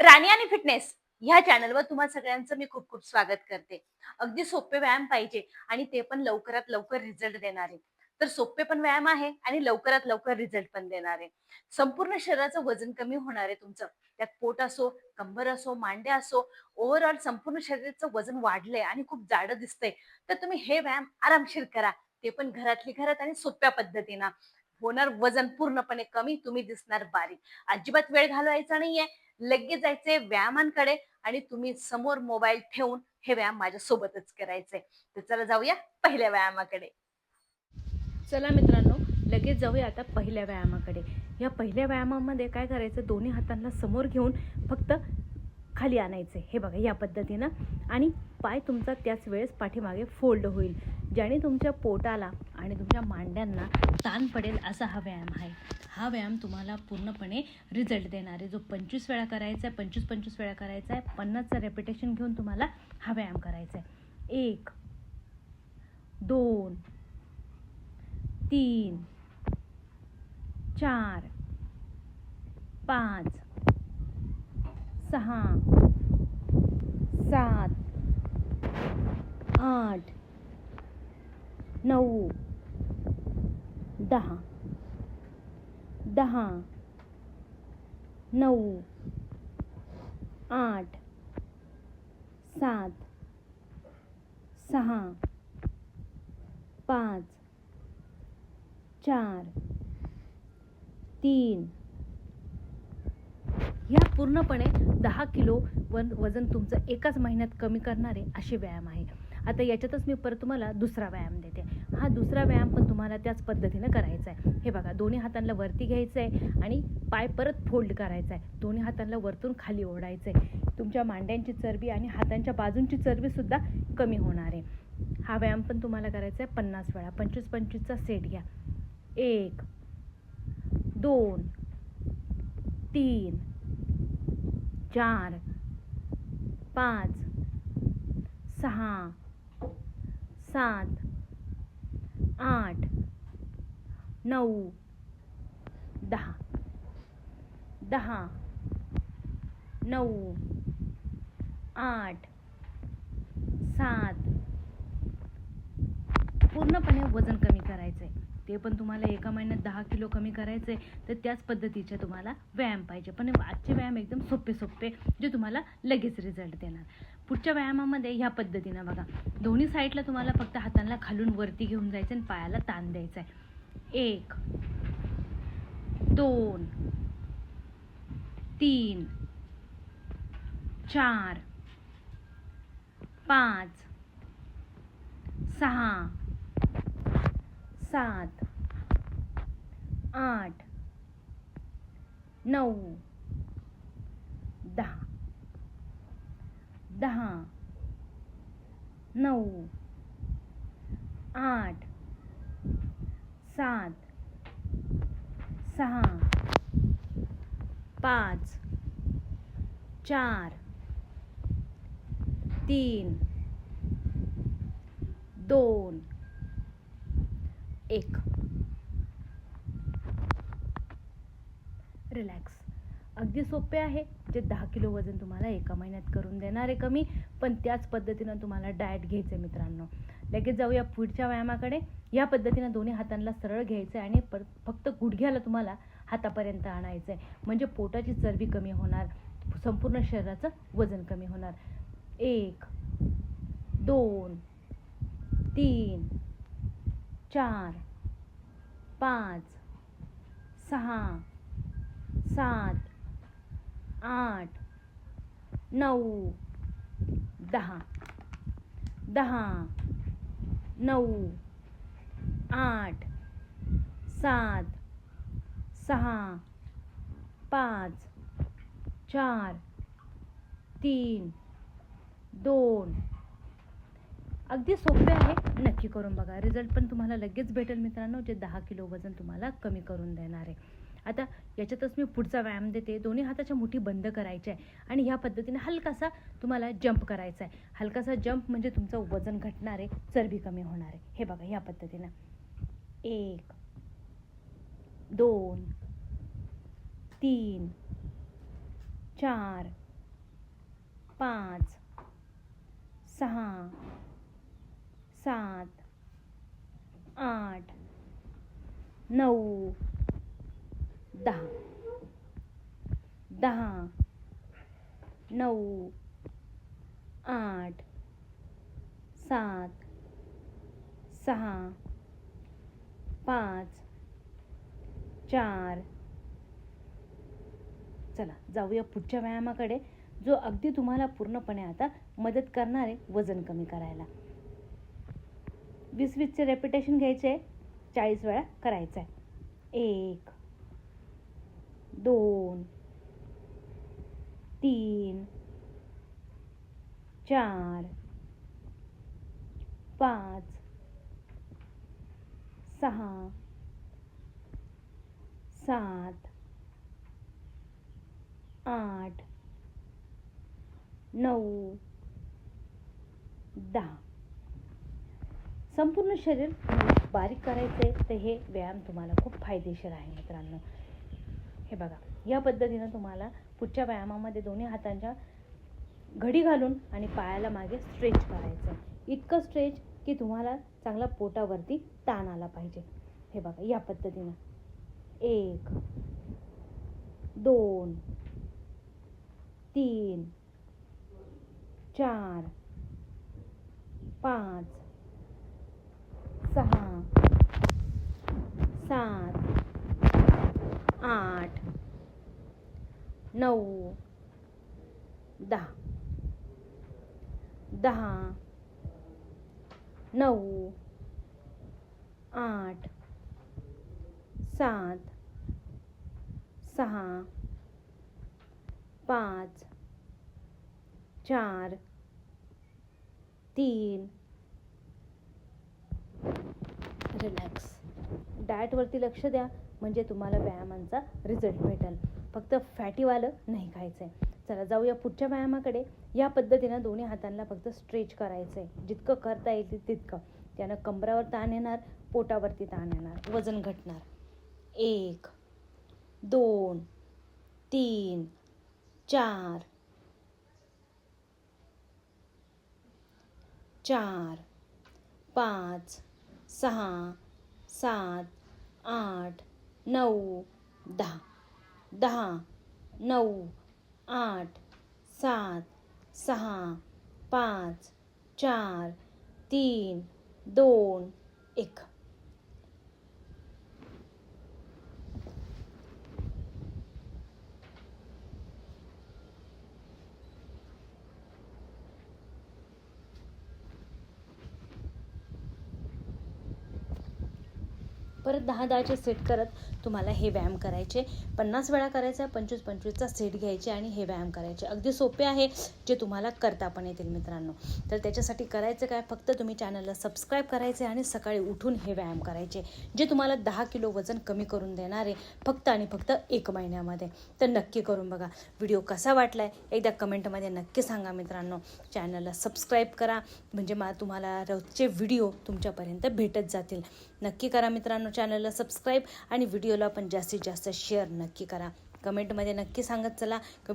राणी आणि फिटनेस ह्या चॅनलवर तुम्हा सगळ्यांचं मी खूप खूप स्वागत करते. अगदी सोपे व्यायाम पाहिजे आणि ते पण लवकरात लवकर रिझल्ट देणारे. तर सोपे पण व्यायाम आहे आणि लवकरात लवकर रिझल्ट पण देणारे. संपूर्ण शरीराचं वजन कमी होणार आहे तुमचं. त्यात पोट असो, कंबर असो, मांड्या असो, ओव्हरऑल संपूर्ण शरीराचं वजन वाढलंय आणि खूप जाडं दिसतंय. तर तुम्ही हे व्यायाम आरामशीर करा. ते पण घरातली घरात आणि सोप्या पद्धतीनं. होणार वजन पूर्णपणे कमी, तुम्ही दिसणार बारीक. अजिबात वेळ घालवायचा नाहीये. लगेच जायचंय व्यायामांकडे आणि तुम्ही समोर मोबाईल ठेवून हे व्यायाम माझ्या सोबतच करायचंय. तर चला जाऊया पहिल्या व्यायामाकडे. चला मित्रांनो, लगेच जाऊया आता पहिल्या व्यायामाकडे. या पहिल्या व्यायामामध्ये काय करायचं, दोन्ही हातांना समोर घेऊन फक्त खाली आणायचे. हे बघा या पद्धतीनं. आणि पाय तुमचा त्याच वेळेस पाठीमागे फोल्ड होईल, ज्याने तुमच्या पोटाला आणि तुमच्या मांड्यांना ताण पडेल असा हा व्यायाम आहे. हा व्यायाम तुम्हाला पूर्णपणे रिझल्ट देणार आहे. जो 25 वेळा करायचा आहे, 25 वेळा करायचा आहे. 50चा रेपिटेशन घेऊन तुम्हाला हा व्यायाम करायचा आहे. 1 2 3 4 5 6 7 8 9 10 10 9 8 7 6 5 4 3. ह्या पूर्णपणे 10 किलो वजन तुमचं एकाच महिन्यात कमी करणारे असे व्यायाम आहे. आता याच्यातच मी परत तुम्हाला दुसरा व्यायाम देते. हा दुसरा व्यायाम पण तुम्हाला त्याच पद्धतीनं करायचा आहे. हे बघा, दोन्ही हातांना वरती घ्यायचं आहे आणि पाय परत फोल्ड करायचा आहे. दोन्ही हातांना वरतून खाली ओढायचं आहे. तुमच्या मांड्यांची चरबी आणि हातांच्या बाजूंची चरबीसुद्धा कमी होणार आहे. हा व्यायाम पण तुम्हाला करायचा आहे 50 वेळा. 25-25चा सेट घ्या. 1 2 3 4 5 6 7 8 9 10 10 9 8 7. पूर्णपणे वजन कमी करायचं आहे. ते पण तुम्हाला एका महिन्यात 10 किलो कमी करायचं आहे. तर त्याच पद्धतीचे तुम्हाला व्यायाम पाहिजे. पण आजचे व्यायाम एकदम सोपे जे तुम्हाला लगेच रिझल्ट देणार. पुढच्या व्यायामामध्ये ह्या पद्धतीनं बघा, दोन्ही साईडला तुम्हाला फक्त हातांना खालून वरती घेऊन जायचं आणि पायाला ताण द्यायचा आहे. 1 2 3 4 5 6 7 8 9 10 10 9 8 7 6 5 4 3 2 1. रिलॅक्स. अगदी सोपे आहे, जे 10 किलो वजन तुम्हाला एका महिन्यात करून देणार आहे कमी. पण त्याच पद्धतीनं तुम्हाला डाएट घ्यायचं आहे मित्रांनो. लगेच जाऊया पुढच्या व्यायामाकडे. या पद्धतीनं दोन्ही हातांना सरळ घ्यायचं आहे आणि फक्त गुडघ्याला तुम्हाला हातापर्यंत आणायचं आहे. म्हणजे पोटाची चरबी कमी होणार, संपूर्ण शरीराचं वजन कमी होणार. 1 2 3 4 5 6 7 8 9 10 10 9 8 7 6 5 4 3 2. अगदी सोपे आहे, नक्की करून बघा. रिझल्ट पण तुम्हाला लगेच भेटेल मित्रांनो, जे 10 किलो वजन तुम्हाला कमी करून देणार आहे. आता याच्यातच मी पुढचा व्यायाम देते. दोन्ही हाताच्या मुठी बंद करायच्या आहे आणि ह्या पद्धतीने हलकासा तुम्हाला जंप करायचा आहे. हलकासा जंप म्हणजे तुमचं वजन घटणार आहे, चरबी कमी होणार आहे. हे बघा ह्या पद्धतीनं. 1 2 3 4 5 6 7 8 9 10 10 9 8 7 6 5 4. चला जाऊया पुढच्या व्यायामाकडे, जो अगदी तुम्हाला पूर्णपणे आता मदत करणार आहे वजन कमी करायला. 20-20चे रेपिटेशन घ्यायचे, 40 वेळा करायचं आहे. 1 2 3 4 5 6 7 8 9 10. संपूर्ण शरीर बारीक करायचे, तर हे व्यायाम तुम्हाला खूप फायदेशीर आहे मित्रांनो. हे बघा, या पद्धतीनं तुम्हाला पुढच्या व्यायामामध्ये दोन्ही हातांच्या घडी घालून आणि पायाला मागे स्ट्रेच करायचं. इतकं स्ट्रेच की तुम्हाला चांगला पोटावरती ताण आला पाहिजे. हे बघा, या पद्धतीनं 1 2 3 4 5 6 7 8 9 10 10 9 8 7 6 5 4 3. रिलॅक्स. डाएटवरती लक्ष द्या, म्हणजे तुम्हाला व्यायामांचा रिझल्ट भेटेल. फक्त फॅटीवालं नाही खायचं आहे. चला जाऊया पुढच्या व्यायामाकडे. या पद्धतीनं दोन्ही हातांना फक्त स्ट्रेच करायचं आहे, जितकं करता येईल तितकं. त्यानं कंबरावर ताण येणार, पोटावरती ताण येणार, वजन घटणार. 1 2 3 4 4 5 6 7 8 9 10 10 9 8 7 6 5 4 3 2 1. परत 10-10चे सेट करत तुम्हाला हे व्यायाम करायचे. 50 वेळा करायचा, 25-25चा सेट घ्यायचे आणि हे व्यायाम करायचे. अगदी सोपे आहे, जे तुम्हाला करता पण येतील मित्रांनो. तर त्याच्यासाठी करायचं काय, फक्त तुम्ही चॅनलला सबस्क्राईब करायचे आणि सकाळी उठून हे व्यायाम करायचे, जे तुम्हाला 10 किलो वजन कमी करून देणार आहे, फक्त आणि फक्त 1 महिन्यामध्ये. तर नक्की करून बघा. व्हिडिओ कसा वाटला आहे एकदा कमेंटमध्ये नक्की सांगा मित्रांनो. चॅनलला सबस्क्राईब करा, म्हणजे तुम्हाला रोजचे व्हिडिओ तुमच्यापर्यंत भेटत जातील. नक्की करा मित्रांनो चॅनलला सबस्क्राईब, आणि व्हिडिओला पण जास्तीत जास्त शेअर नक्की करा. कमेंटमध्ये नक्की सांगत चला की